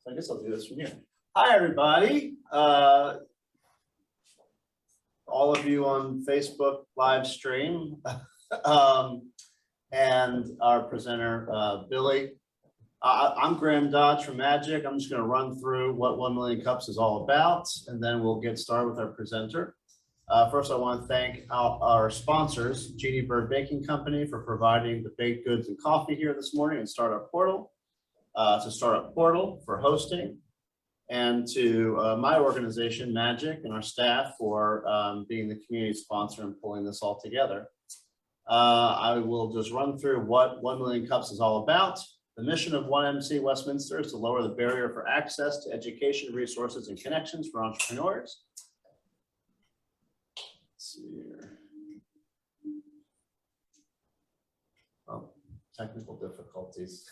So I guess I'll do this from here. Hi, everybody. All of you on Facebook live stream and our presenter, Billy. I'm Graham Dodge from Magic. I'm just going to run through what 1 Million Cups is all about, and then we'll get started with our presenter. First, I want to thank our sponsors, Genie Bird Baking Company, for providing the baked goods and coffee here this morning, and Startup Portal, for hosting, and to my organization, Magic, and our staff for being the community sponsor and pulling this all together. I will just run through what 1 Million Cups is all about. The mission of 1MC Westminster is to lower the barrier for access to education, resources, and connections for entrepreneurs. Let's see here. Oh, technical difficulties.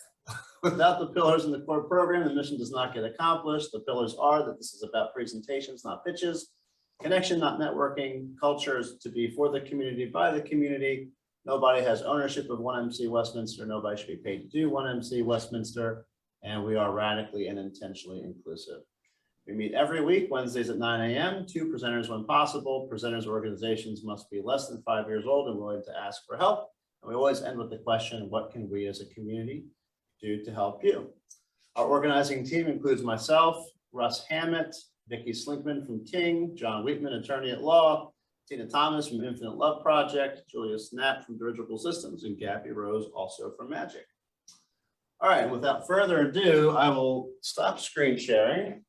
Without the pillars in the core program, the mission does not get accomplished. The pillars are that this is about presentations, not pitches, connection, not networking, culture is to be for the community, by the community. Nobody has ownership of 1MC Westminster. Nobody should be paid to do 1MC Westminster. And we are radically and intentionally inclusive. We meet every week, Wednesdays at 9 a.m. 2 presenters when possible. Presenters' organizations must be less than 5 years old and willing to ask for help. And we always end with the question, what can we as a community do to help you? Our organizing team includes myself, Russ Hammett, Vicki Slinkman from King, John Wheatman, attorney at law, Tina Thomas from Infinite Love Project, Julia Snap from Dirigible Systems, and Gabby Rose also from Magic. All right, and without further ado, I will stop screen sharing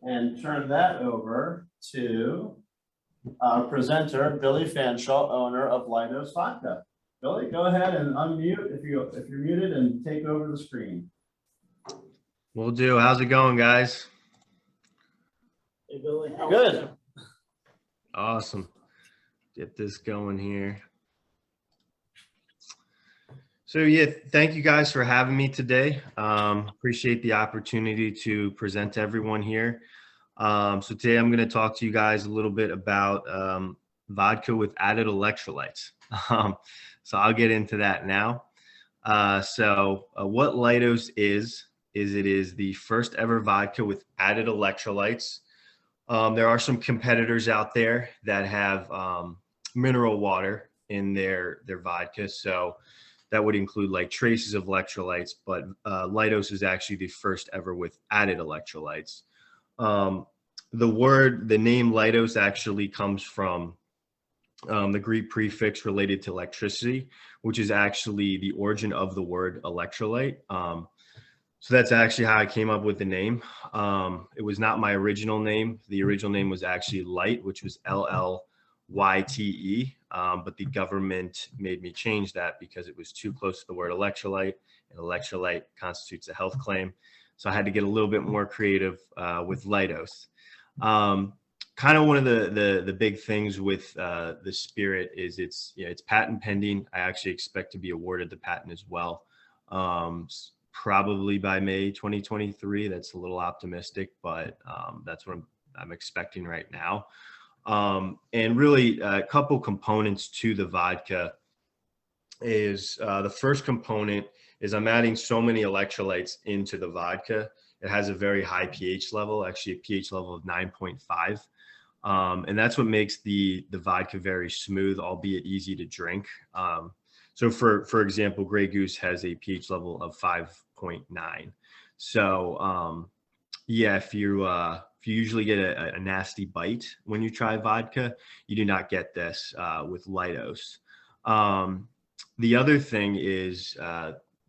and turn that over to our presenter, Billy Fanshaw, owner of Lytos Vodka. Billy, go ahead and unmute if you're muted and take over the screen. Will do. How's it going, guys? Hey, Billy. Good. Awesome. Get this going here. So yeah, thank you guys for having me today. Appreciate the opportunity to present to everyone here. So today I'm going to talk to you guys a little bit about vodka with added electrolytes. So I'll get into that now. What Lytos is it is the first ever vodka with added electrolytes. There are some competitors out there that have mineral water in their vodka. So that would include like traces of electrolytes, but Lytos is actually the first ever with added electrolytes. The name Lytos actually comes from the Greek prefix related to electricity, which is actually the origin of the word electrolyte. So that's actually how I came up with the name. It was not my original name. The original name was actually Light, which was LLYTE, but the government made me change that because it was too close to the word electrolyte, and electrolyte constitutes a health claim. So I had to get a little bit more creative with Lytos. Kind of one of the big things with the spirit is it's patent pending. I actually expect to be awarded the patent as well. Probably by May 2023. That's a little optimistic, but that's what I'm expecting right now. And really a couple components to the vodka is the first component is I'm adding so many electrolytes into the vodka. It has a very high pH level, actually a pH level of 9.5. And that's what makes the vodka very smooth, albeit easy to drink. So for example, Grey Goose has a pH level of 5.9. So yeah, if you usually get a nasty bite when you try vodka, you do not get this with Lytos. The other thing is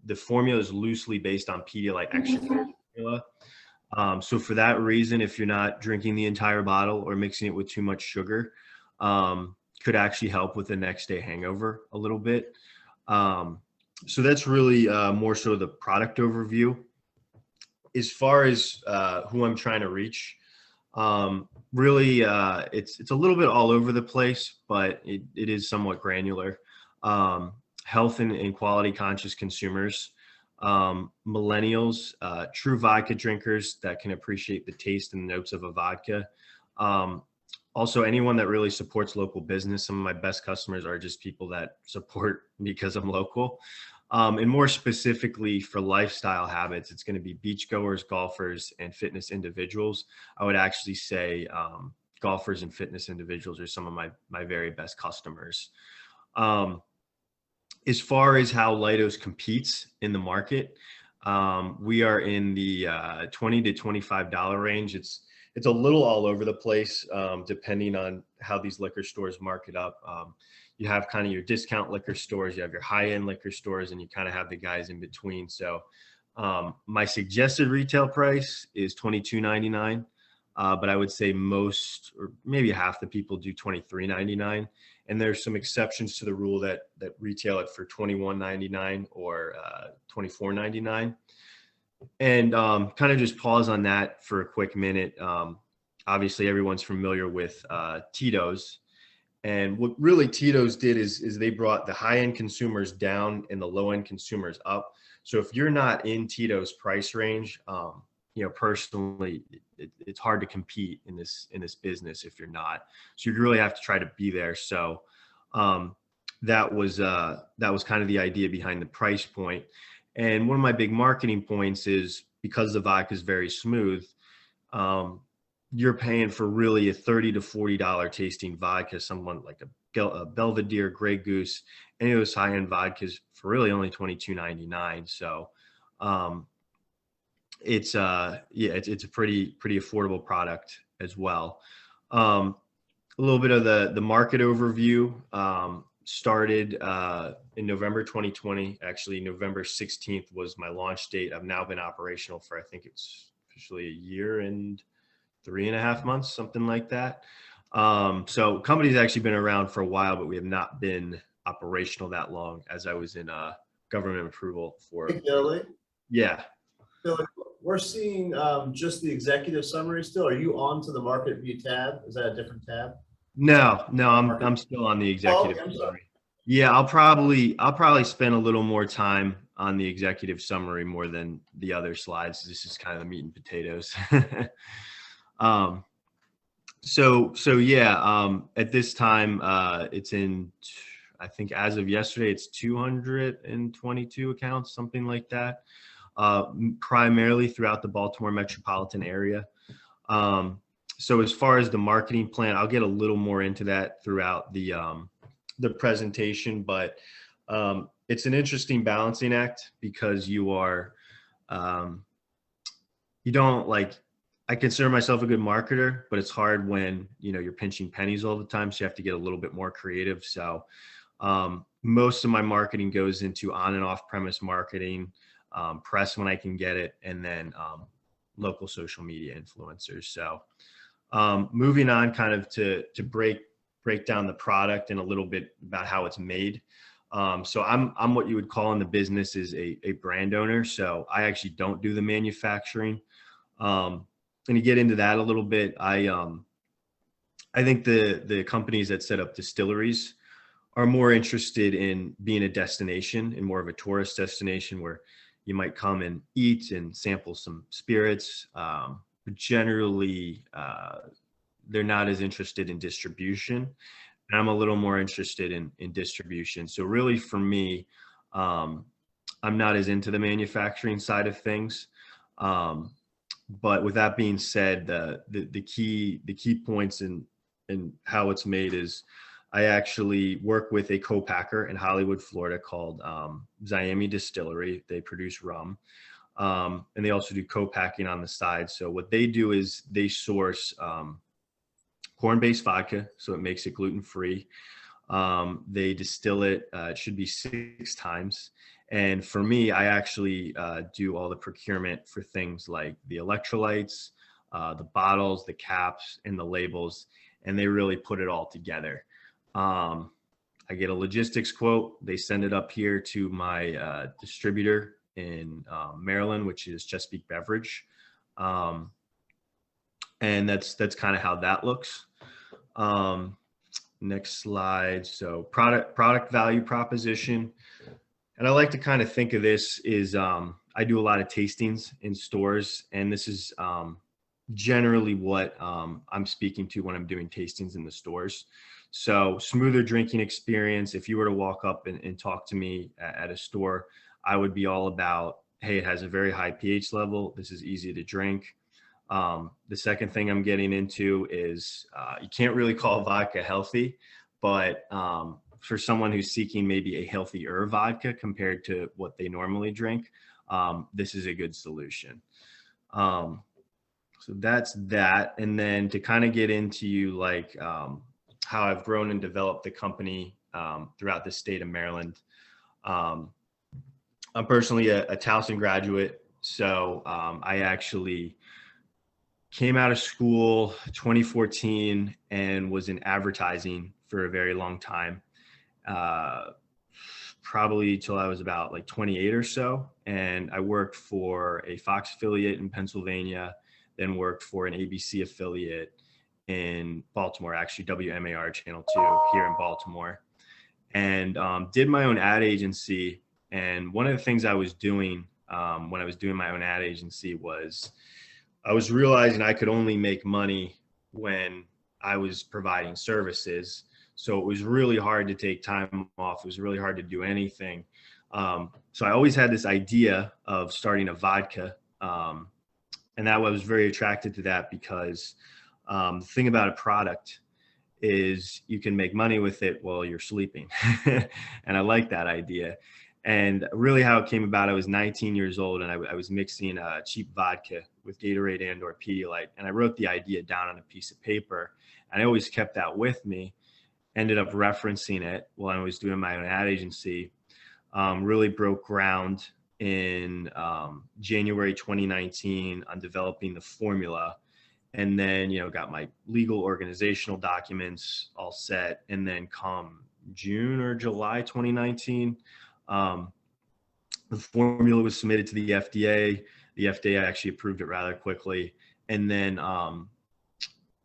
the formula is loosely based on Pedialyte extra formula. So for that reason, if you're not drinking the entire bottle or mixing it with too much sugar, could actually help with the next day hangover a little bit. So that's really more so the product overview. As far as who I'm trying to reach, really it's a little bit all over the place, but it is somewhat granular. Health and quality conscious consumers, millennials, true vodka drinkers that can appreciate the taste and notes of a vodka. Also, anyone that really supports local business. Some of my best customers are just people that support because I'm local. And more specifically for lifestyle habits, it's going to be beachgoers, golfers, and fitness individuals. I would actually say golfers and fitness individuals are some of my very best customers. As far as how Lytos competes in the market, we are in the $20 to $25 range. It's a little all over the place, depending on how these liquor stores mark it up. You have kind of your discount liquor stores, you have your high-end liquor stores, and you kind of have the guys in between. So my suggested retail price is $22.99, but I would say most, or maybe half the people do $23.99. And there's some exceptions to the rule that retail it for $21.99 or $24.99. And kind of just pause on that for a quick minute. Obviously, everyone's familiar with Tito's. And what really Tito's did is they brought the high-end consumers down and the low-end consumers up. So if you're not in Tito's price range, personally, it's hard to compete in this business if you're not. So you really have to try to be there. So that was kind of the idea behind the price point. And one of my big marketing points is because the vodka is very smooth, you're paying for really a $30 to $40 tasting vodka, someone like a Belvedere, Grey Goose, any of those high-end vodkas for really only $22.99. So it's a pretty affordable product as well. A little bit of the market overview. Started in November 2020. Actually, November 16th was my launch date. I've now been operational for, I think it's officially a year and 3.5 months, something like that. So company's actually been around for a while, but we have not been operational that long, as I was in government approval for. Hey, Billy. Yeah. Billy, we're seeing just the executive summary still. Are you on to the market view tab? Is that a different tab? No, I'm still on the executive I'm sorry. summary. Yeah, I'll probably spend a little more time on the executive summary more than the other slides. This is kind of the meat and potatoes. So yeah, at this time, it's in, I think as of yesterday, it's 222 accounts, something like that, primarily throughout the Baltimore metropolitan area. So as far as the marketing plan, I'll get a little more into that throughout the presentation, but it's an interesting balancing act because you are, you don't like, I consider myself a good marketer, but it's hard when, you're pinching pennies all the time. So you have to get a little bit more creative. So most of my marketing goes into on and off premise marketing, press when I can get it, and then local social media influencers. So moving on kind of to break down the product and a little bit about how it's made. So I'm what you would call in the business is a brand owner. So I actually don't do the manufacturing. And to get into that a little bit, I think the companies that set up distilleries are more interested in being a destination and more of a tourist destination where you might come and eat and sample some spirits. But generally, they're not as interested in distribution. And I'm a little more interested in distribution. So really for me, I'm not as into the manufacturing side of things. But with that being said, the key points in how it's made is I actually work with a co-packer in Hollywood, Florida called Miami Distillery. They produce rum. And they also do co-packing on the side. So what they do is they source corn-based vodka, so it makes it gluten-free. They distill it. It should be 6 times. And for me, I actually do all the procurement for things like the electrolytes, the bottles, the caps, and the labels, and they really put it all together. I get a logistics quote. They send it up here to my distributor in Maryland, which is Chesapeake Beverage. And that's kind of how that looks. Next slide. So product value proposition. And I like to kind of think of this is I do a lot of tastings in stores, and this is generally what I'm speaking to when I'm doing tastings in the stores. So smoother drinking experience. If you were to walk up and talk to me at a store, I would be all about, hey, it has a very high pH level. This is easy to drink. The second thing I'm getting into is you can't really call vodka healthy, but for someone who's seeking maybe a healthier vodka compared to what they normally drink, this is a good solution. So that's that. And then to kind of get into like how I've grown and developed the company throughout the state of Maryland. I'm personally a Towson graduate. So I actually came out of school 2014 and was in advertising for a very long time, probably till I was about like 28 or so. And I worked for a Fox affiliate in Pennsylvania, then worked for an ABC affiliate in Baltimore, actually WMAR Channel 2 here in Baltimore, and did my own ad agency. And one of the things I was doing when I was doing my own ad agency was I was realizing I could only make money when I was providing services. So it was really hard to take time off. It was really hard to do anything. So I always had this idea of starting a vodka. And I was very attracted to that because the thing about a product is you can make money with it while you're sleeping. And I like that idea. And really how it came about, I was 19 years old and I was mixing cheap vodka with Gatorade and or Pedialyte. And I wrote the idea down on a piece of paper and I always kept that with me. Ended up referencing it while I was doing my own ad agency. Really broke ground in January 2019 on developing the formula. And then, got my legal organizational documents all set. And then come June or July 2019, the formula was submitted to the FDA. The FDA actually approved it rather quickly. And then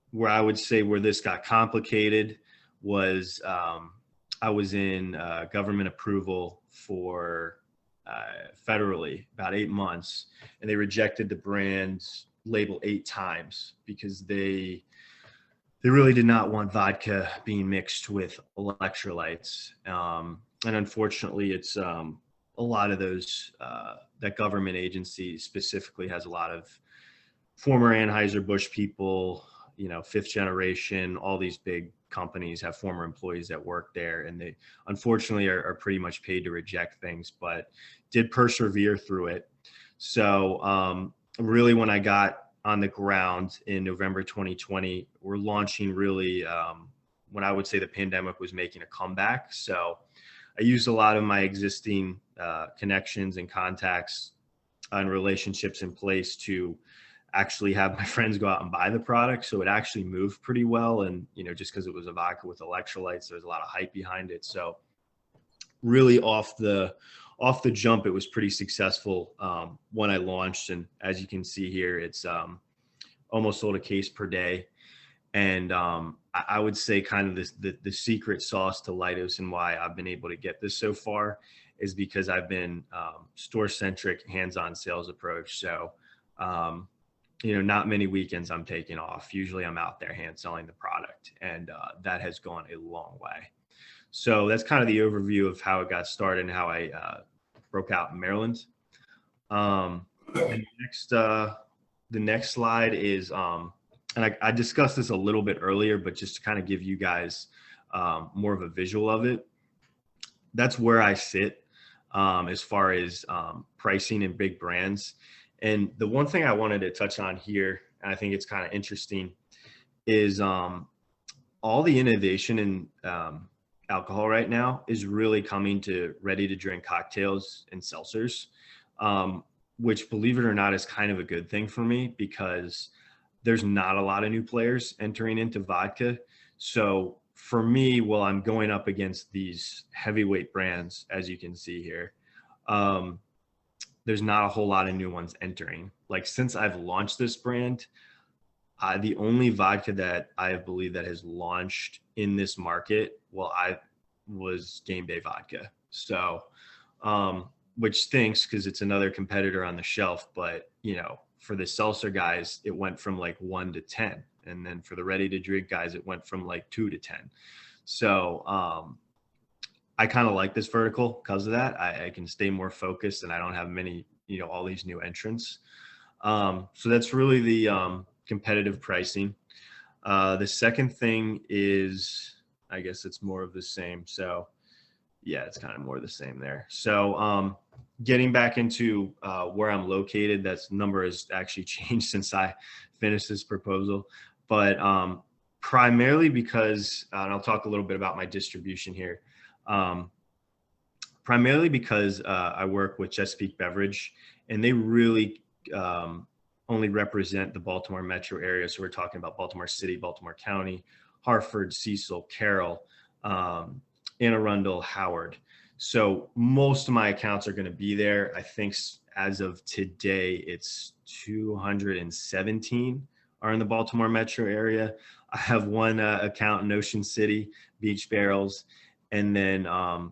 where I would say where this got complicated was I was in government approval for federally about 8 months, and they rejected the brand's label 8 times because they really did not want vodka being mixed with electrolytes. And unfortunately, it's a lot of those, that government agency specifically has a lot of former Anheuser-Busch people, 5th generation, all these big companies have former employees that work there, and they unfortunately are pretty much paid to reject things, but did persevere through it. So really when I got on the ground in November 2020, we're launching really when I would say the pandemic was making a comeback. So I used a lot of my existing connections and contacts and relationships in place to actually have my friends go out and buy the product. So it actually moved pretty well. And, just because it was a vodka with electrolytes, there's a lot of hype behind it. So really off the jump, it was pretty successful when I launched. And as you can see here, it's almost sold a case per day. And I would say kind of the secret sauce to Lytos and why I've been able to get this so far is because I've been store-centric, hands-on sales approach. So, not many weekends I'm taking off. Usually I'm out there hand selling the product, and that has gone a long way. So that's kind of the overview of how it got started and how I broke out in Maryland. The next slide is, and I discussed this a little bit earlier, but just to kind of give you guys more of a visual of it, that's where I sit as far as pricing in big brands. And the one thing I wanted to touch on here, and I think it's kind of interesting, is all the innovation in alcohol right now is really coming to ready to drink cocktails and seltzers, which, believe it or not, is kind of a good thing for me because there's not a lot of new players entering into vodka. So for me, while I'm going up against these heavyweight brands, as you can see here, there's not a whole lot of new ones entering. Like, since I've launched this brand, the only vodka that I believe that has launched in this market, was Game Day vodka. So, which stinks because it's another competitor on the shelf. But, for the seltzer guys, it went from like 1 to 10. And then for the ready to drink guys, it went from like 2 to 10. So I kind of like this vertical because of that. I can stay more focused and I don't have many, all these new entrants. So that's really the competitive pricing. The second thing is, I guess it's more of the same. So yeah, it's kind of more the same there. So getting back into where I'm located, that's number has actually changed since I finished this proposal. But primarily because, and I'll talk a little bit about my distribution here. Primarily because I work with Chesapeake Beverage, and they really only represent the Baltimore metro area. So we're talking about Baltimore City, Baltimore County, Hartford, Cecil, Carroll, Anne Arundel, Howard. So most of my accounts are going to be there. I think as of today, it's 217 are in the Baltimore metro area. I have one account in Ocean City, Beach Barrels, and then I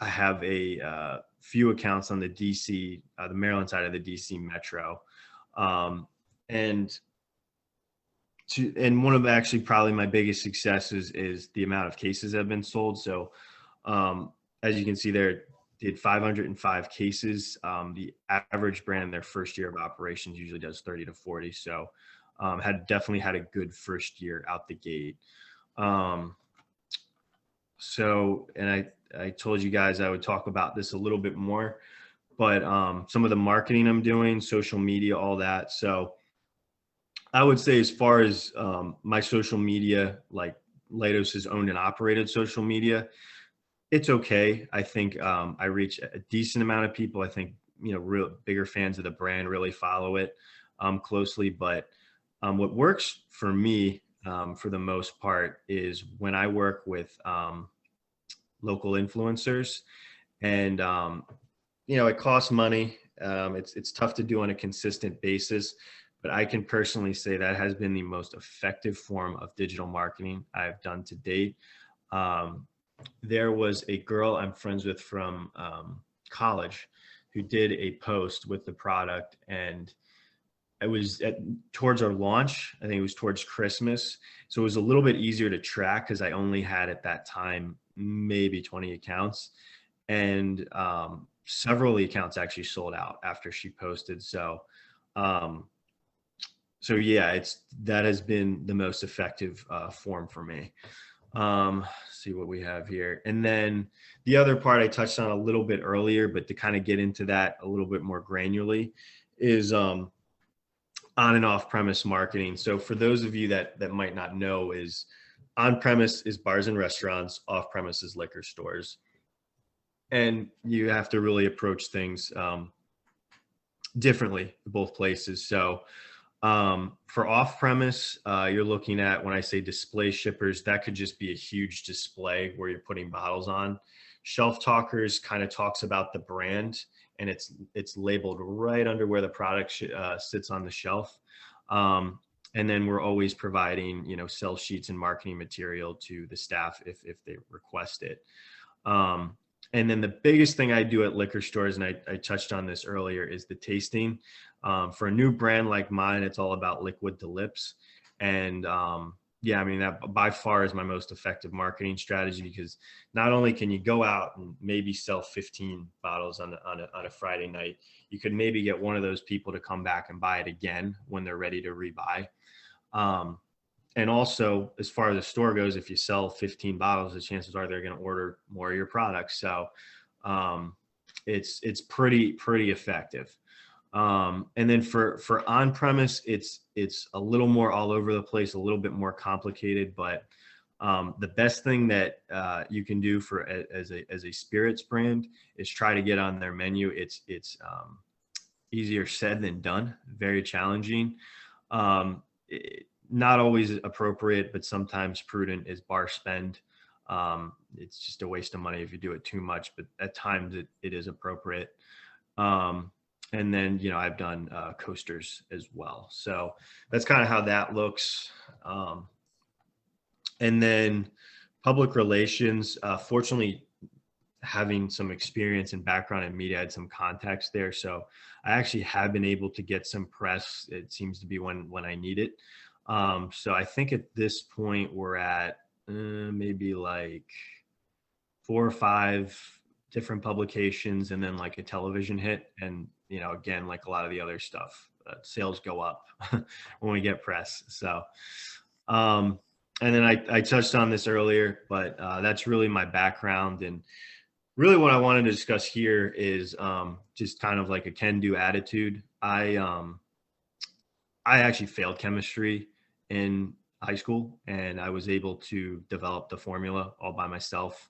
have a few accounts on the DC, the Maryland side of the DC metro. And one of actually probably my biggest successes is the amount of cases that have been sold. So as you can see there, did 505 cases. The average brand, their first year of operations usually does 30 to 40. So definitely had a good first year out the gate. And I told you guys I would talk about this a little bit more, but some of the marketing I'm doing, social media, all that. So I would say as far as my social media, like Lytos has owned and operated social media, it's okay. I think I reach a decent amount of people. I think, real bigger fans of the brand really follow it closely. But what works for me for the most part is when I work with local influencers, and it costs money. It's tough to do on a consistent basis, but I can personally say that has been the most effective form of digital marketing I've done to date. There was a girl I'm friends with from college who did a post with the product, and it was towards our launch. I think it was towards Christmas. So it was a little bit easier to track because I only had at that time maybe 20 accounts, and several of the accounts actually sold out after she posted. So yeah, that has been the most effective form for me. See what we have here. And then the other part I touched on a little bit earlier, but to kind of get into that a little bit more granularly is on and off premise marketing. So for those of you that might not know, is on premise is bars and restaurants, off premise is liquor stores. And you have to really approach things differently in both places. So for off premise, you're looking at, when I say display shippers, that could just be a huge display where you're putting bottles on. Shelf talkers kind of talks about the brand, and it's labeled right under where the product sits on the shelf. And then we're always providing, sell sheets and marketing material to the staff if they request it. And then the biggest thing I do at liquor stores, and I touched on this earlier, is the tasting. For a new brand like mine, it's all about liquid to lips. And yeah, I mean, that by far is my most effective marketing strategy, because not only can you go out and maybe sell 15 bottles on a Friday night, you could maybe get one of those people to come back and buy it again when they're ready to rebuy. And also, as far as the store goes, if you sell 15 bottles, the chances are they're going to order more of your products. So it's pretty effective. And then for on premise, it's a little more all over the place, a little bit more complicated. But the best thing that you can do as a spirits brand is try to get on their menu. It's easier said than done. Very challenging. Not always appropriate, but sometimes prudent is bar spend. It's just a waste of money if you do it too much, but at times it is appropriate. And then, I've done coasters as well. So that's kind of how that looks. And then public relations, fortunately, having some experience and background in media, I had some contacts there. So I actually have been able to get some press. It seems to be when I need it. So I think at this point we're at maybe like 4 or 5 different publications and then like a television hit. And, you know, again, like a lot of the other stuff, sales go up when we get press. So, and then I touched on this earlier, but that's really my background. And really what I wanted to discuss here is just kind of like a can-do attitude. I actually failed chemistry in high school, and I was able to develop the formula all by myself.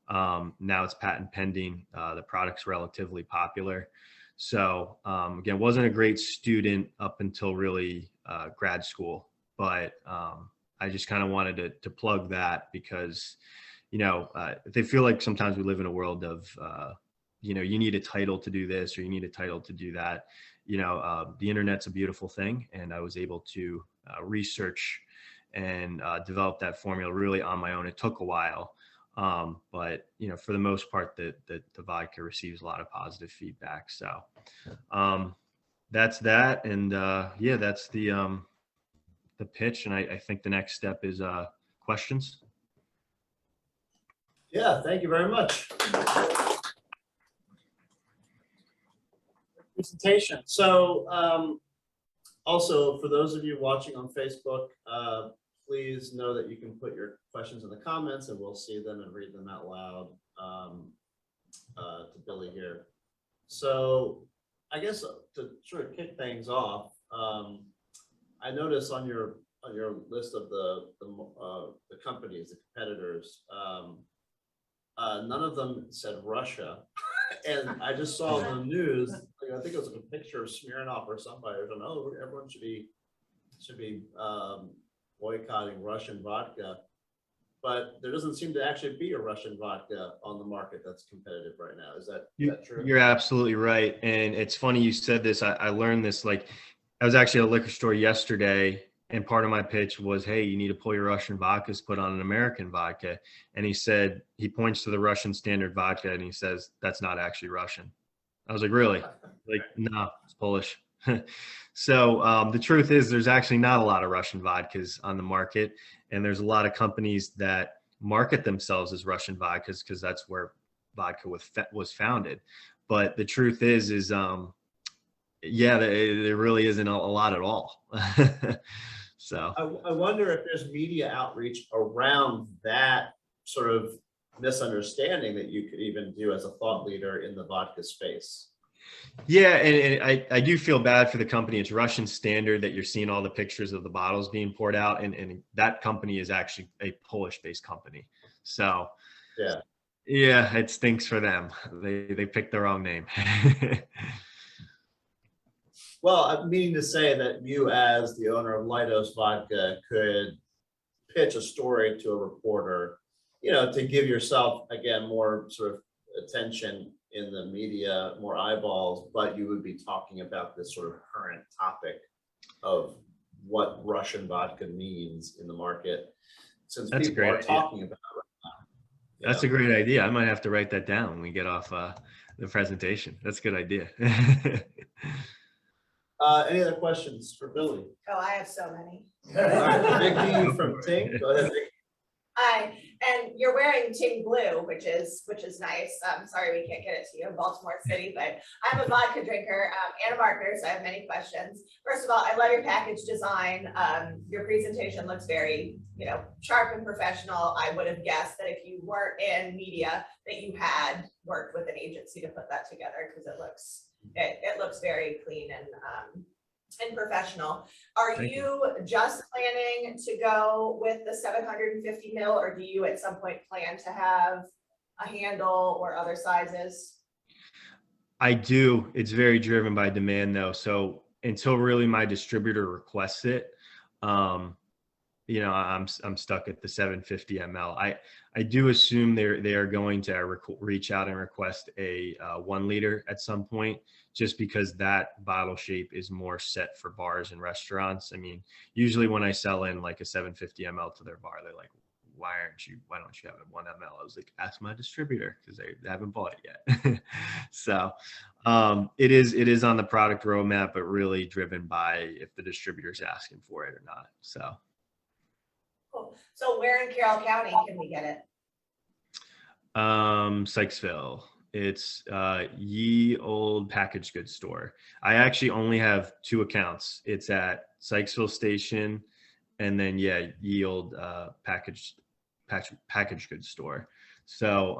Now it's patent pending. The product's relatively popular. So again, wasn't a great student up until really grad school, but I just kind of wanted to plug that because, you know, they feel like sometimes we live in a world of, you know, you need a title to do this or you need a title to do that. You know, the internet's a beautiful thing, and I was able to research and develop that formula really on my own. It took a while, but you know, for the most part, the vodka receives a lot of positive feedback. So that's that, and yeah, that's the pitch. And I think the next step is questions. Yeah, thank you very much. Presentation. So also for those of you watching on Facebook, please know that you can put your questions in the comments and we'll see them and read them out loud to Billy here. So I guess to sort of kick things off, I noticed on your list of the companies, the competitors, none of them said Russia. And I just saw in the news, I think it was like a picture of Smirnoff or somebody, I don't know, everyone should be boycotting Russian vodka, but there doesn't seem to actually be a Russian vodka on the market that's competitive right now. Is that true? You're absolutely right. And it's funny you said this. I learned this, like, I was actually at a liquor store yesterday, and part of my pitch was, hey, you need to pull your Russian vodkas, put on an American vodka. And he said, he points to the Russian standard vodka and he says, that's not actually Russian. I was like, really? Like, no, it's Polish. So the truth is there's actually not a lot of Russian vodkas on the market. And there's a lot of companies that market themselves as Russian vodkas because that's where vodka was founded. But the truth is yeah, there really isn't a lot at all. So I wonder if there's media outreach around that sort of misunderstanding that you could even do as a thought leader in the vodka space. yeah, and I do feel bad for the company. It's Russian Standard that you're seeing all the pictures of the bottles being poured out, and that company is actually a Polish-based company. So yeah, it stinks for them. They picked the wrong name. Well, I'm meaning to say that you, as the owner of Lytos Vodka, could pitch a story to a reporter, you know, to give yourself, again, more sort of attention in the media, more eyeballs, but you would be talking about this sort of current topic of what Russian vodka means in the market, since That's people are talking about it right now. That's a great idea. I might have to write that down when we get off the presentation. That's a good idea. Any other questions for Billy? Oh, I have so many. All right, Big D from Tink, go ahead. Hi, and you're wearing Ting Blue, which is nice. I'm sorry we can't get it to you in Baltimore City, but I'm a vodka drinker and a marketer, so I have many questions. First of all, I love your package design. Your presentation looks very, you know, sharp and professional. I would have guessed that if you weren't in media, that you had worked with an agency to put that together, because it looks very clean and professional. Are you just planning to go with the 750 ml, or do you at some point plan to have a handle or other sizes? I do. It's very driven by demand though. So until really my distributor requests it, you know, I'm stuck at the 750 ml. I do assume they are going to reach out and request a 1 liter at some point, just because that bottle shape is more set for bars and restaurants. I mean, usually when I sell in like a 750 ml to their bar, they're like, why don't you have a 1 ml? I was like, ask my distributor, because they haven't bought it yet. So it is on the product roadmap, but really driven by if the distributor's asking for it or not. So. Cool. So where in Carroll County can we get it? Sykesville. It's Ye Old Package Goods Store. I actually only have 2 accounts. It's at Sykesville Station, and then Ye Old Package Goods Store. So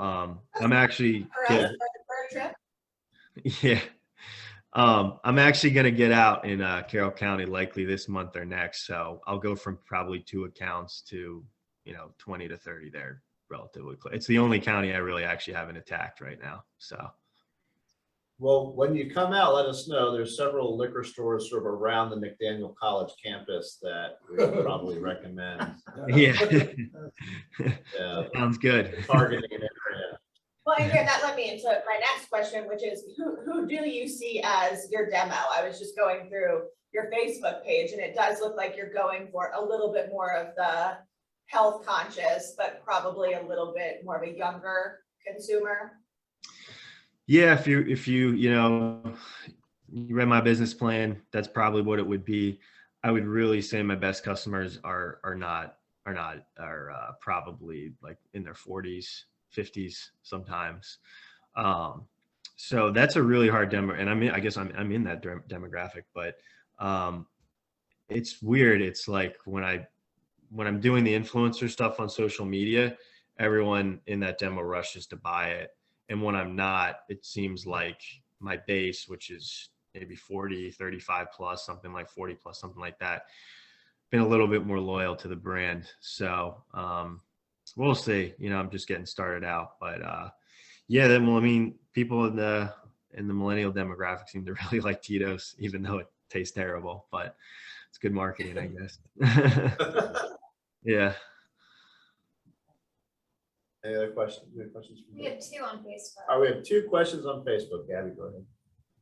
I'm actually For us, for a trip? yeah. I'm actually gonna get out in Carroll County likely this month or next. So I'll go from probably 2 accounts to 20 to 30 there relatively quick. It's the only county I really actually haven't attacked right now. So Well, when you come out, let us know. There's several liquor stores sort of around the McDaniel College campus that we would probably recommend. yeah. Yeah, Sounds good. targeting an area. Well, and here, that led me into my next question, which is who do you see as your demo? I was just going through your Facebook page, and it does look like you're going for a little bit more of the health conscious, but probably a little bit more of a younger consumer. Yeah, if you you read my business plan, that's probably what it would be. I would really say my best customers are probably like in their 40s, 50s sometimes. So that's a really hard demo, and I guess I'm in that demographic, but it's weird. It's like when I'm doing the influencer stuff on social media, everyone in that demo rushes to buy it. And when I'm not, it seems like my base, which is maybe 40, 35 plus, something like 40 plus, something like that, been a little bit more loyal to the brand. So we'll see. I'm just getting started out, but people in the millennial demographic seem to really like Tito's, even though it tastes terrible, but it's good marketing, I guess. Yeah. Any other questions? Any questions? We have 2 on Facebook. We have 2 questions on Facebook. Gabby, go ahead.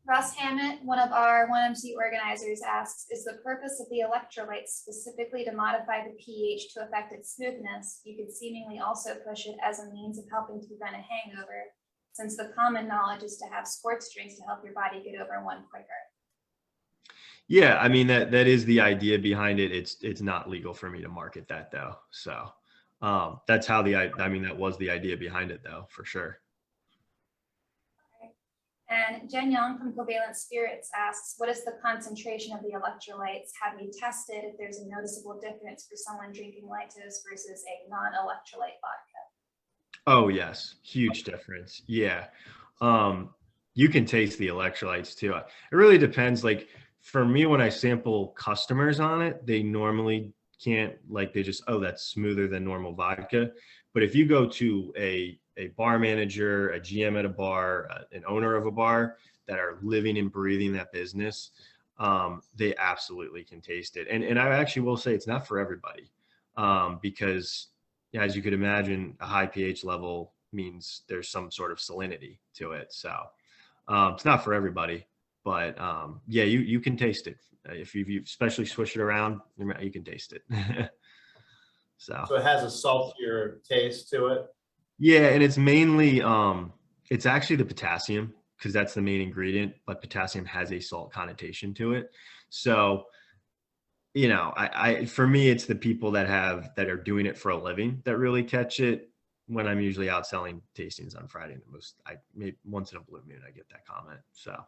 Russ Hammett, one of our 1MC organizers, asks, is the purpose of the electrolytes specifically to modify the pH to affect its smoothness? You could seemingly also push it as a means of helping to prevent a hangover, since the common knowledge is to have sports drinks to help your body get over one quicker. Yeah, I mean that is the idea behind it. It's not legal for me to market that though. So that's how that was the idea behind it though, for sure. Okay. And Jen Young from Covalent Spirits asks, what is the concentration of the electrolytes? Have you tested if there's a noticeable difference for someone drinking Lytos versus a non-electrolyte vodka? Oh yes, huge difference. Yeah. You can taste the electrolytes too. It really depends. Like for me, when I sample customers on it, they normally can't, like they just, oh, that's smoother than normal vodka. But if you go to a bar manager, a GM at a bar, an owner of a bar that are living and breathing that business, they absolutely can taste it. And I actually will say it's not for everybody, because as you could imagine, a high pH level means there's some sort of salinity to it. So it's not for everybody, but you can taste it. If you especially swish it around, you can taste it. So it has a saltier taste to it. Yeah, and it's mainly it's actually the potassium, because that's the main ingredient, but potassium has a salt connotation to it. So I for me, it's the people that are doing it for a living that really catch it. When I'm usually out selling tastings on Friday, maybe once in a blue moon I get that comment. So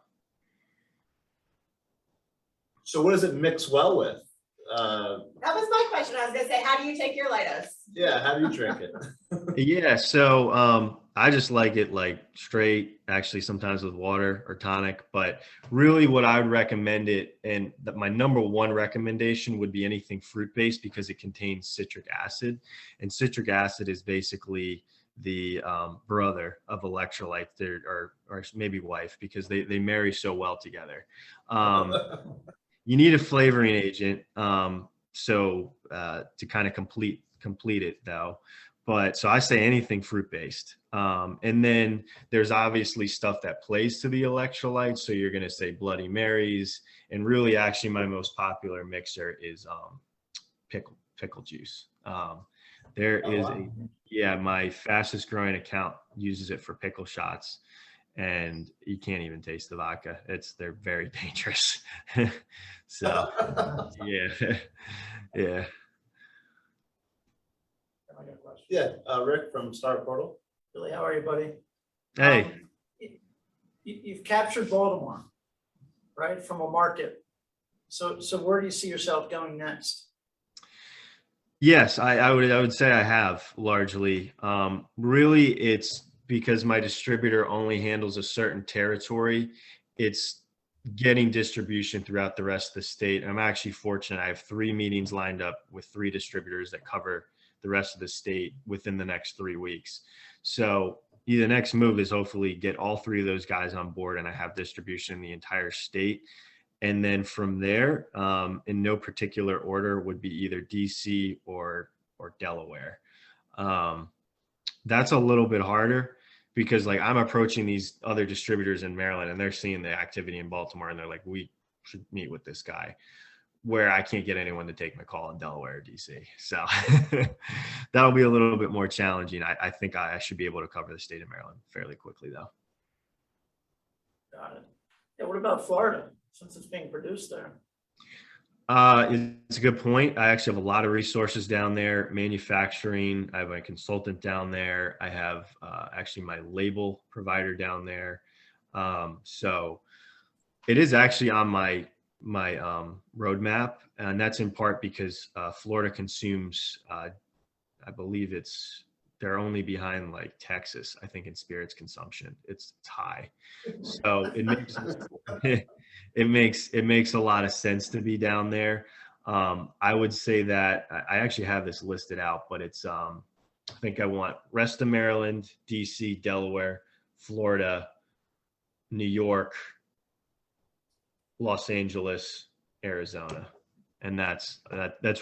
what does it mix well with? That was my question. I was gonna say, how do you take your Lytos? Yeah, how do you drink it? Yeah, so I just like it like straight, actually sometimes with water or tonic, but really what I would recommend it, and my number one recommendation would be anything fruit-based, because it contains citric acid, and citric acid is basically the brother of electrolytes, or maybe wife, because they marry so well together. You need a flavoring agent, to kind of complete it though. But so I say anything fruit-based. And then there's obviously stuff that plays to the electrolytes. So you're going to say Bloody Marys, and really actually my most popular mixer is pickle juice. My fastest growing account uses it for pickle shots, and you can't even taste the vodka. They're very dangerous. So yeah. I got a question. Yeah, Rick from Star Portal. Billy, how are you, buddy? Hey. You've captured Baltimore, right, from a market. So where do you see yourself going next? Yes, I would say I have largely. Really, it's because my distributor only handles a certain territory. It's getting distribution throughout the rest of the state. I'm actually fortunate. I have 3 meetings lined up with 3 distributors that cover the rest of the state within the next 3 weeks. So the next move is hopefully get all 3 of those guys on board, and I have distribution in the entire state. And then from there, in no particular order, would be either DC or Delaware. That's a little bit harder because like I'm approaching these other distributors in Maryland and they're seeing the activity in Baltimore and they're like, we should meet with this guy, where I can't get anyone to take my call in Delaware or DC. So that'll be a little bit more challenging. I think I should be able to cover the state of Maryland fairly quickly though. Got it. Yeah, what about Florida, since it's being produced there? It's a good point. I actually have a lot of resources down there, manufacturing. I have a consultant down there. I have actually my label provider down there. So it is actually on my roadmap, and that's in part because Florida consumes, I believe they're only behind like Texas, I think, in spirits consumption. It's high. So it makes a lot of sense to be down there. I would say that I actually have this listed out, but it's I think I want rest of Maryland, DC, Delaware, Florida, New York, Los Angeles, Arizona. And that's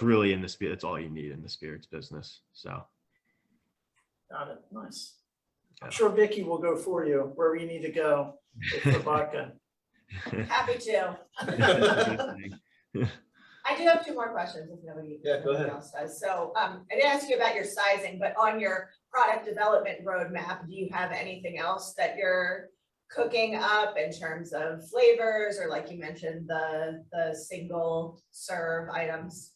really in the spirit. That's all you need in the spirits business. So. Got it. Nice. I'm Yeah. sure Vicky will go for you wherever you need to go for vodka. Happy to. I do have 2 more questions if nobody Yeah, go ahead. else does. So I didn't ask you about your sizing, but on your product development roadmap, do you have anything else that you're cooking up in terms of flavors, or like you mentioned, the single serve items?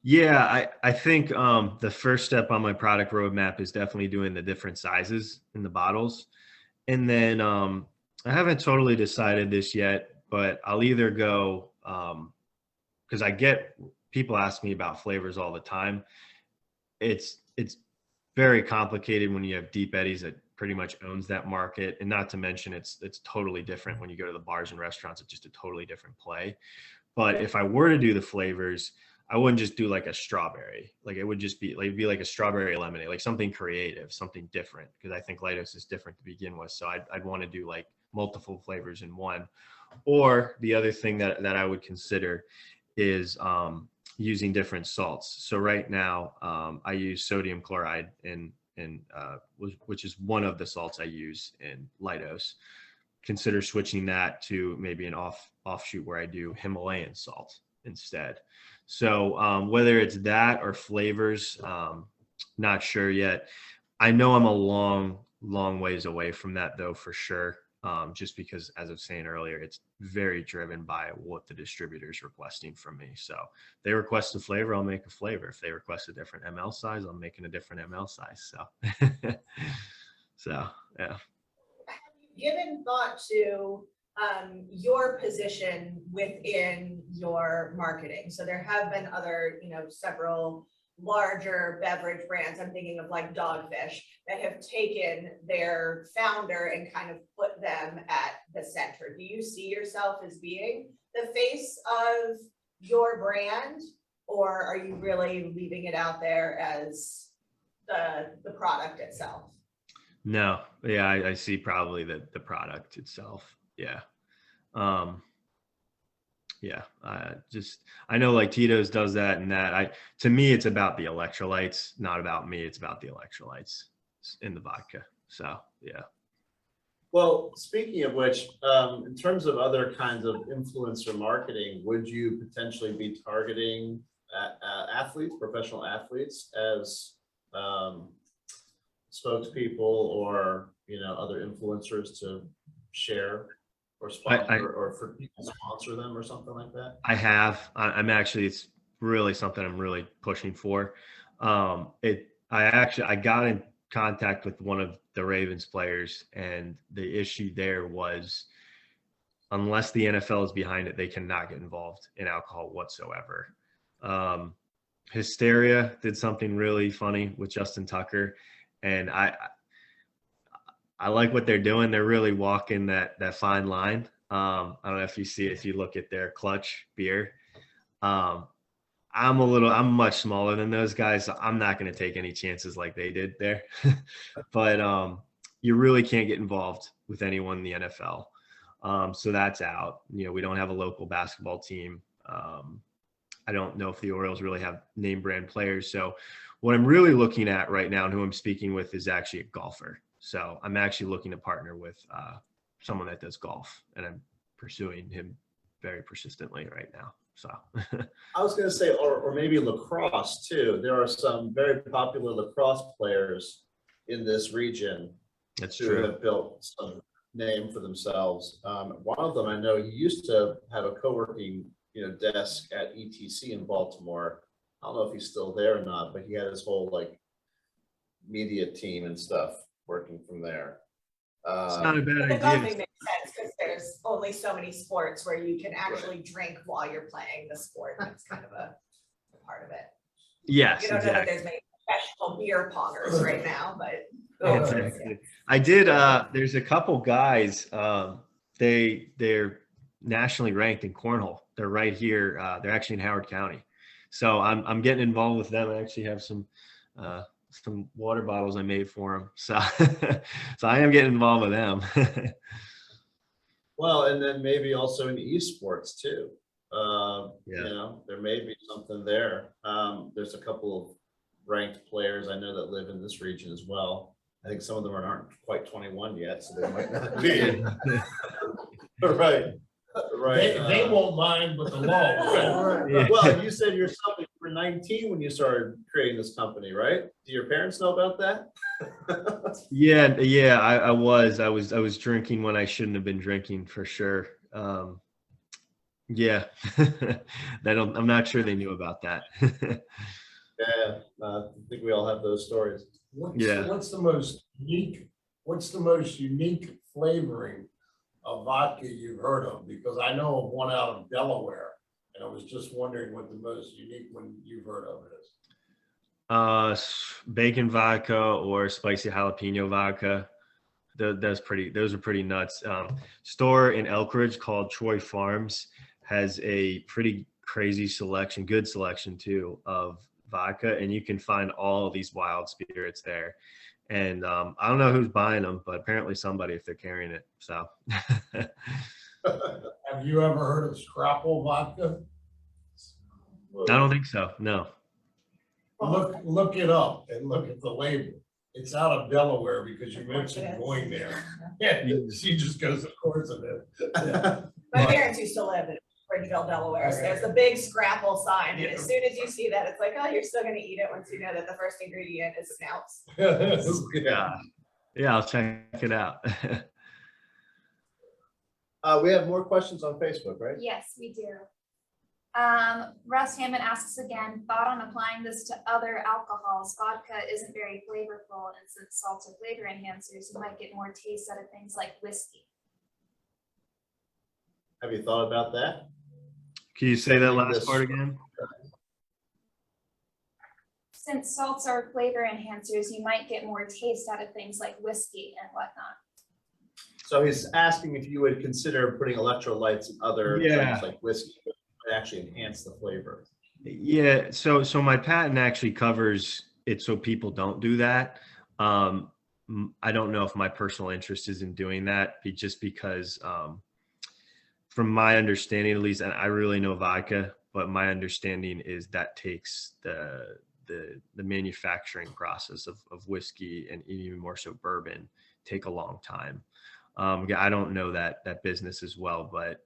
Yeah, I think the first step on my product roadmap is definitely doing the different sizes in the bottles. And then I haven't totally decided this yet, but I'll either go, because I get people ask me about flavors all the time. It's very complicated when you have Deep Eddies that pretty much owns that market. And not to mention it's totally different when you go to the bars and restaurants. It's just a totally different play. But if I were to do the flavors, I wouldn't just do like a strawberry. Like it would just be like, a strawberry lemonade, like something creative, something different. Because I think Lytos is different to begin with. So I'd want to do like multiple flavors in one. Or the other thing that I would consider is using different salts. So right now I use sodium chloride which is one of the salts I use in Lytos. Consider switching that to maybe an offshoot where I do Himalayan salt instead. So whether it's that or flavors, not sure yet. I know I'm a long ways away from that though, for sure. Just because, as I was saying earlier, it's very driven by what the distributor is requesting from me. So if they request a flavor, I'll make a flavor. If they request a different ML size, I'm making a different ML size. So, so yeah. Have you given thought to your position within your marketing? So there have been other, several larger beverage brands, I'm thinking of like Dogfish, that have taken their founder and kind of put them at the center. Do you see yourself as being the face of your brand, or are you really leaving it out there as the product itself? No, yeah, I see probably the product itself. Yeah. Yeah, I know like Tito's does that and that. To me, it's about the electrolytes, not about me. It's about the electrolytes in the vodka. So yeah. Well, speaking of which, in terms of other kinds of influencer marketing, would you potentially be targeting athletes, professional athletes, as spokespeople or other influencers to share or sponsor or for people to sponsor them or something like that? I'm actually, it's really something I'm really pushing for. I got in contact with one of the Ravens players, and the issue there was unless the NFL is behind it, they cannot get involved in alcohol whatsoever. Hysteria did something really funny with Justin Tucker, and I like what they're doing. They're really walking that fine line. I don't know if you see it, if you look at their clutch beer. I'm much smaller than those guys, so I'm not going to take any chances like they did there. But you really can't get involved with anyone in the NFL. So that's out. We don't have a local basketball team. I don't know if the Orioles really have name brand players. So what I'm really looking at right now and who I'm speaking with is actually a golfer. So I'm actually looking to partner with someone that does golf, and I'm pursuing him very persistently right now. So I was going to say, or maybe lacrosse too. There are some very popular lacrosse players in this region that's who true. have built some name for themselves. One of them I know, he used to have a co-working desk at ETC in Baltimore. I don't know if he's still there or not, but he had his whole like media team and stuff working from there. It's not a bad But the golfing idea. makes sense because there's only so many sports where you can actually drink while you're playing the sport. That's kind of a part of it. Yes, You don't know that exactly. there's many professional beer pongers right now, but. Exactly. I did. There's a couple guys. They're nationally ranked in cornhole. They're right here. They're actually in Howard County. So I'm getting involved with them. I actually have some water bottles I made for them. So so I am getting involved with them. Well, and then maybe also in esports too. Yeah. There may be something there. There's a couple of ranked players I know that live in this region as well. I think some of them aren't quite 21 yet, so they might not be. Right. They won't mind, but the law. Yeah. Well, you said yourself you were 19 when you started creating this company, right? Do your parents know about that? Yeah. I was drinking when I shouldn't have been drinking for sure. Yeah. I'm not sure they knew about that. Yeah, I think we all have those stories. What's the most unique flavoring of vodka you've heard of? Because I know of one out of Delaware, and I was just wondering what the most unique one you've heard of is. Bacon vodka or spicy jalapeno vodka. Those are pretty nuts. Store in Elkridge called Troy Farms has a pretty crazy selection, good selection too, of vodka, and you can find all these wild spirits there. And I don't know who's buying them, but apparently somebody if they're carrying it. So Have you ever heard of Scrapple vodka? I don't think so. No. Look it up and look at the label. It's out of Delaware because you mentioned going there. Yeah, she just goes, of course it is. Yeah. My parents used to live in Bridgeville, Delaware, so there's a big scrapple sign, and as soon as you see that, it's like, oh, you're still gonna eat it once you know that the first ingredient is snouts. Yeah, I'll check it out. We have more questions on Facebook, right? Yes, we do. Russ Hammond asks again, thought on applying this to other alcohols. Vodka isn't very flavorful, and since salts are flavor enhancers, you might get more taste out of things like whiskey. Have you thought about that? Can you say that last part again? Since salts are flavor enhancers, you might get more taste out of things like whiskey and whatnot. So he's asking if you would consider putting electrolytes and other things like whiskey that actually enhance the flavor. Yeah, so my patent actually covers it so people don't do that. I don't know if my personal interest is in doing that, just because from my understanding at least, and I really know vodka, but my understanding is that takes the manufacturing process of whiskey and even more so bourbon take a long time. I don't know that business as well, but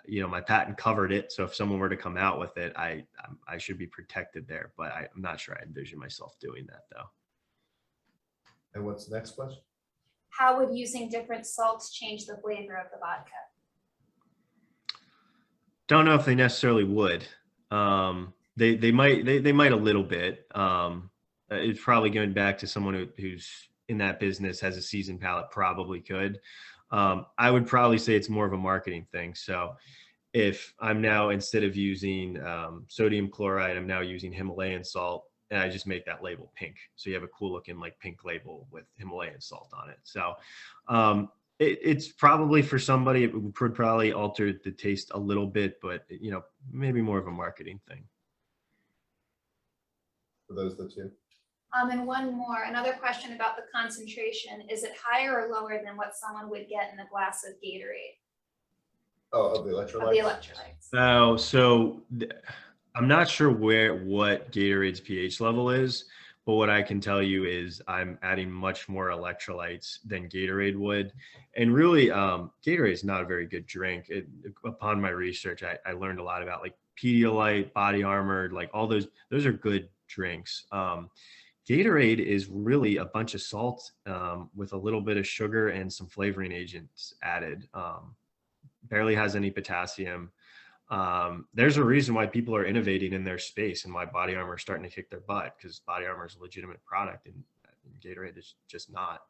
my patent covered it. So if someone were to come out with it, I should be protected there, but I'm not sure I envision myself doing that though. And what's the next question? How would using different salts change the flavor of the vodka? Don't know if they necessarily would. They might a little bit. it's probably going back to someone who's in that business, has a seasoned palate, probably could. I would probably say it's more of a marketing thing. So if I'm now, instead of using sodium chloride, I'm now using Himalayan salt, and I just make that label pink. So you have a cool looking like pink label with Himalayan salt on it. So it's probably, for somebody, it would probably alter the taste a little bit, but maybe more of a marketing thing. For those the two. And one more, another question about the concentration. Is it higher or lower than what someone would get in a glass of Gatorade, Oh, of the of the electrolytes? electrolytes? Oh, so I'm not sure what Gatorade's pH level is, but what I can tell you is I'm adding much more electrolytes than Gatorade would. And really, Gatorade is not a very good drink. Upon my research, I learned a lot about like Pedialyte, Body Armor, like all those are good drinks. Gatorade is really a bunch of salt with a little bit of sugar and some flavoring agents added. Barely has any potassium. There's a reason why people are innovating in their space and why Body Armor is starting to kick their butt, because Body Armor is a legitimate product and Gatorade is just not.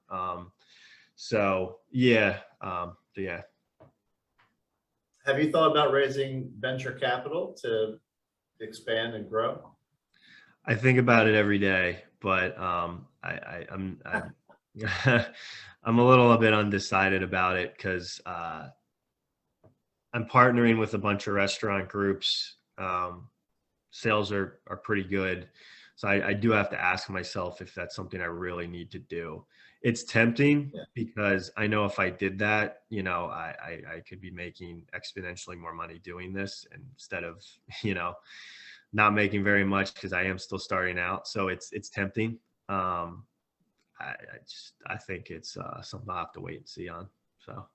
So yeah. Have you thought about raising venture capital to expand and grow? I think about it every day, but I'm I'm a little bit undecided about it, because I'm partnering with a bunch of restaurant groups. Sales are pretty good. So I do have to ask myself if that's something I really need to do. It's tempting, because I know if I did that, I could be making exponentially more money doing this instead of, not making very much, because I am still starting out. So it's tempting. I think it's something I'll have to wait and see on. So.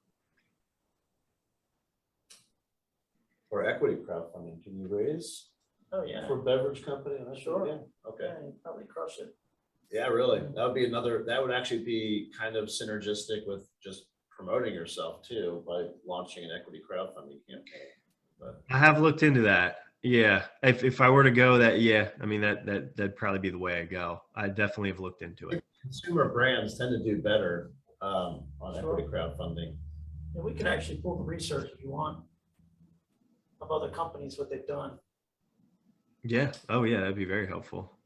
For equity crowdfunding, can you raise Oh, yeah. for a beverage company? I'm not Sure. Yeah, okay. Yeah, you'd probably crush it. Yeah, really. That would actually be kind of synergistic with just promoting yourself too, by launching an equity crowdfunding campaign. But I have looked into that. Yeah. If I were to go that, I mean, that'd probably be the way I go. I definitely have looked into it. consumer brands tend to do better on Sure. equity crowdfunding. And we can actually pull the research if you want of other companies, what they've done. Yeah. Oh yeah. That'd be very helpful.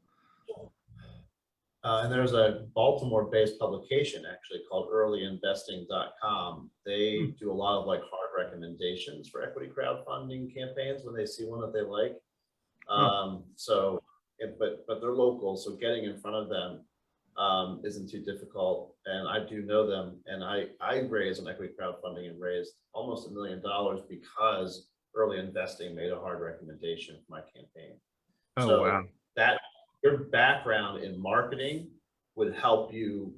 And there's a Baltimore-based publication actually called earlyinvesting.com. They do a lot of like hard recommendations for equity crowdfunding campaigns when they see one that they like. But they're local, so getting in front of them isn't too difficult. And I do know them, and I raised on equity crowdfunding and raised almost $1 million because Early Investing made a hard recommendation for my campaign. Oh, So wow. that your background in marketing would help you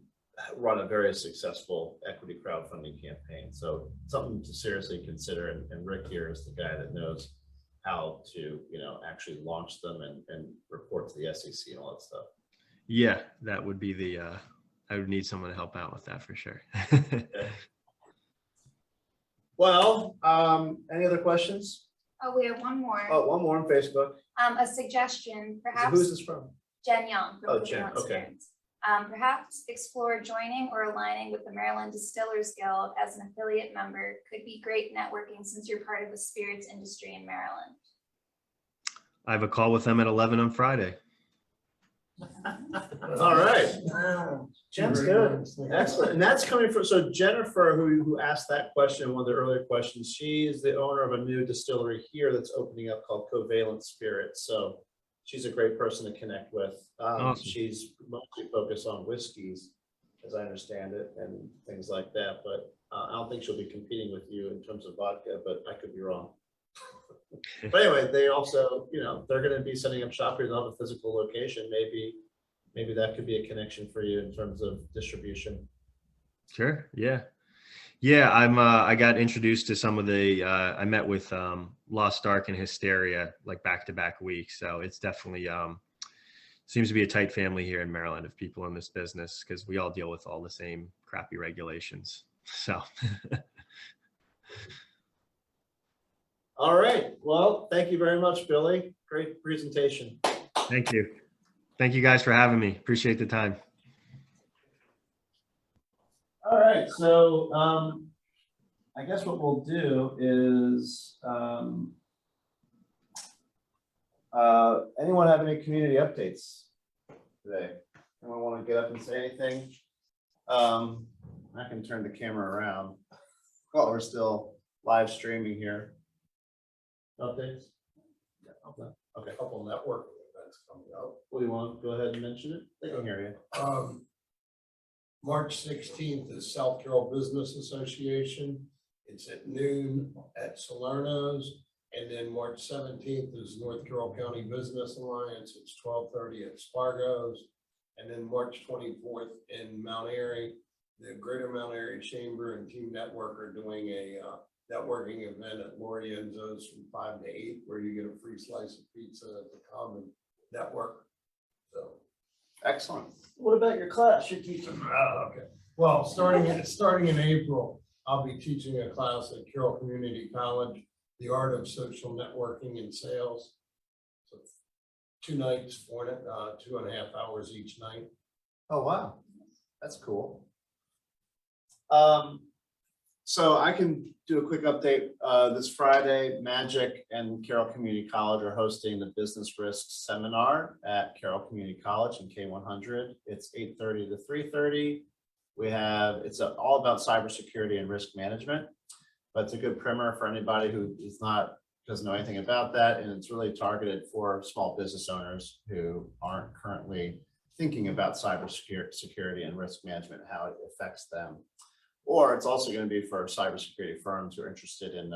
run a very successful equity crowdfunding campaign. So something to seriously consider. And Rick here is the guy that knows how to, actually launch them and report to the SEC and all that stuff. Yeah. That would be I would need someone to help out with that for sure. Okay. Well, any other questions? Oh, we have one more. Oh, one more on Facebook. A suggestion, So perhaps who's this from? Jen Young from Oh, Original Jen, okay. Experience. Perhaps explore joining or aligning with the Maryland Distillers Guild as an affiliate member. Could be great networking since you're part of the spirits industry in Maryland. I have a call with them at 11 on Friday. All right. Jen's good. Excellent. And that's coming from, so Jennifer, who asked that question, one of the earlier questions, she is the owner of a new distillery here that's opening up called Covalent Spirits. So she's a great person to connect with. Awesome. She's mostly focused on whiskeys, as I understand it, and things like that. But I don't think she'll be competing with you in terms of vodka, but I could be wrong. But anyway, they also, they're going to be setting up shop here. They'll have a physical location. Maybe that could be a connection for you in terms of distribution. Sure. Yeah. I got introduced to some of the I met with Lost Ark and Hysteria like back-to-back weeks. So it's definitely seems to be a tight family here in Maryland of people in this business, because we all deal with all the same crappy regulations. So All right. Well, thank you very much, Billy. Great presentation. thank you. Thank you guys for having me. Appreciate the time. All right, so I guess what we'll do is anyone have any community updates today? Anyone want to get up and say anything? I can turn the camera around while we're still live streaming here. Updates? Okay. A couple networking events coming up. What do you want? Go ahead and mention it. They can hear you. March 16th is South Carroll Business Association. It's at noon at Salerno's. And then March 17th is North Carroll County Business Alliance. It's 12:30 at Spargo's. And then March 24th in Mount Airy, the Greater Mount Airy Chamber and Team Network are doing a networking event at Lori Enzo's from 5 to 8, where you get a free slice of pizza to come and network. So. Excellent. What about your class you're teaching? Okay. Well, starting in April, I'll be teaching a class at Carroll Community College, The Art of Social Networking and Sales. So 2 nights, 2.5 hours each night. Oh, wow. That's cool. So I can do a quick update. This Friday, Magic and Carroll Community College are hosting the Business Risk Seminar at Carroll Community College in K100. It's 8:30 to 3:30. It's all about cybersecurity and risk management, but it's a good primer for anybody who doesn't know anything about that. And it's really targeted for small business owners who aren't currently thinking about cybersecurity and risk management, how it affects them. Or it's also going to be for cybersecurity firms who are interested in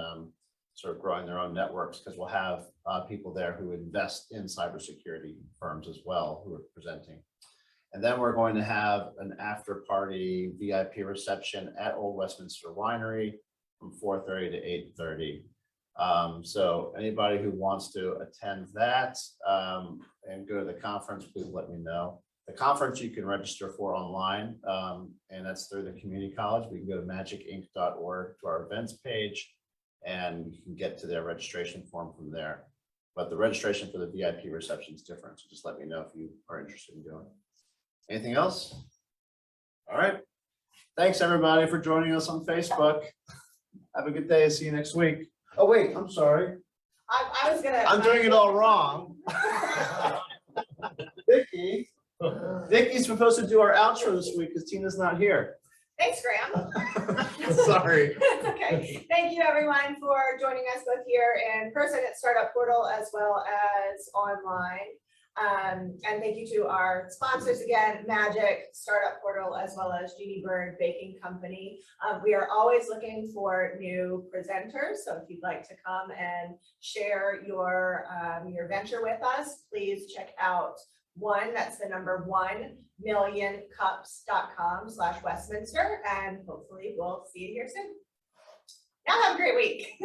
sort of growing their own networks, because we'll have people there who invest in cybersecurity firms as well who are presenting. And then we're going to have an after party VIP reception at Old Westminster Winery from 4:30 to 8:30. So anybody who wants to attend that and go to the conference, please let me know. The conference you can register for online, and that's through the community college. We can go to magicinc.org to our events page, and you can get to their registration form from there. But the registration for the VIP reception is different, so just let me know if you are interested in doing it. Anything else? All right. Thanks, everybody, for joining us on Facebook. Have a good day. See you next week. Oh, wait, I'm sorry. I was gonna. I'm doing it all wrong. Vicky's supposed to do our outro this week because Tina's not here. Thanks, Graham. Sorry. It's okay. Thank you, everyone, for joining us both here in person at Startup Portal as well as online. And thank you to our sponsors again, Magic, Startup Portal, as well as Genie Bird Baking Company. We are always looking for new presenters. So if you'd like to come and share your venture with us, please check out that's the number 1millioncups.com/Westminster, and hopefully we'll see you here soon. Now have a great week.